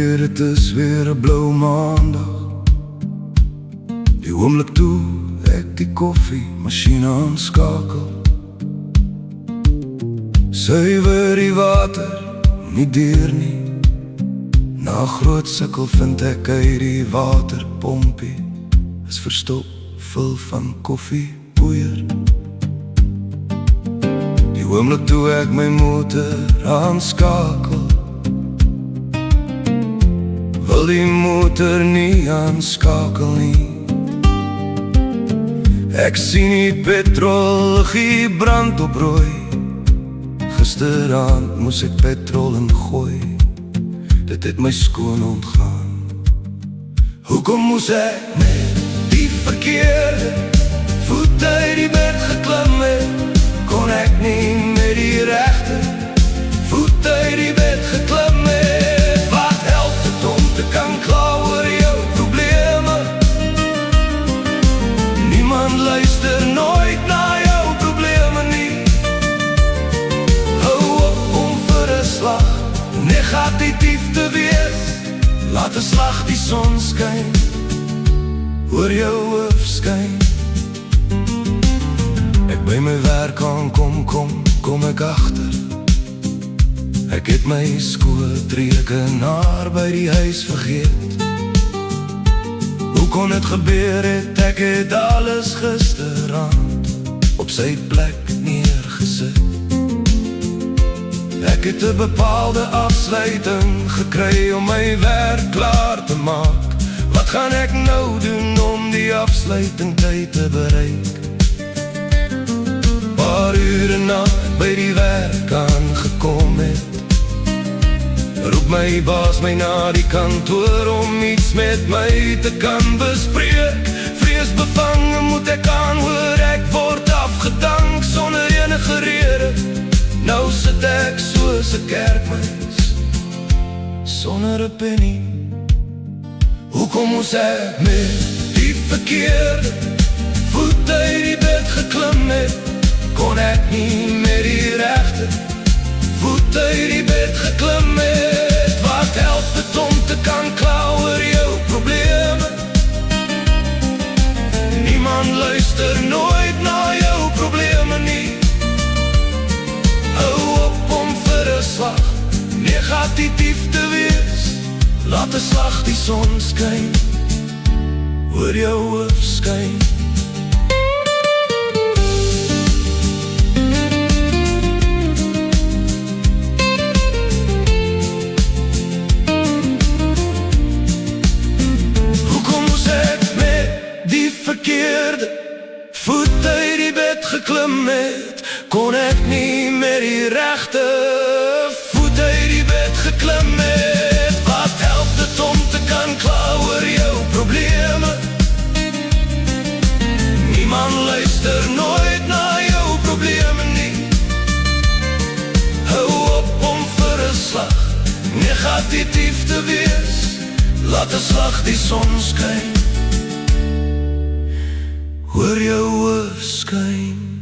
weet het is weer 'n blou maandag. Die oomblik toe ek die koffiemasjiene aanskakel, suiwer die water nie deur nie. Na 'n groot sukkel vind ek uit die waterpompie is verstop, vul van koffiepoeier. Die oomblik toe ek my motor aanskakel, wil die motor nie aanskakel nie. Ek sien die petrolgie brand op rooi. Gisteraand moes ek petrol ingooi, dit het my skoon ontgaan. Hoekom moes ek met die verkeerde voet uit die bed geklim het? Kon ek nie met die regte voet uit die bed geklim het? Wat help het om te kan kla oor jou probleme? Niemand luister nooit na jou probleme nie. Hou op om vir 'n slag negatief te wees. Laat 'n slag die son skyn, oor jou hoof skyn. Ek by my werk aankom, kom ek agter. Ek het my skootrekenaar by die huis vergeet. Hoe kon het gebeur het? Ek het alles gisteraand op sy plek neergesit. Ek het 'n bepaalde afsluiting gekry om my werk klaar te maak. Wat gaan ek nou doen om die afsluitingtyd te bereik? Paar ure na by die werk aangekom het, roep my baas my na die kantoor om iets met my te kan bespreek. Vreesbevange moet ek aanhoor, ek word afgedank sonder enige rede. Nou sit ek soos 'n kerkmens, sonder 'n penny. Hoekom moes ek met die verkeerde voet uit die bed geklim het? Kon ek nie met die regte voet uit die bed geklim het? Wat help het om te kan kla oor jou probleme? Niemand luister nooit na jou probleme nie. Hou op om vir 'n slag negatief te wees. Laat 'n slag die son skyn, oor jou hoof skyn. Hoekom moes ek met die verkeerde voet uit die bed geklim het? Kon ek nie met die regte voet uit die bed geklim het? Wat help het om te kan kla oor jou probleme? Niemand luister nooit na jou probleme nie. Hou op om vir 'n slag negatief te wees. Laat 'n slag die son skyn, oor jou hoof skyn.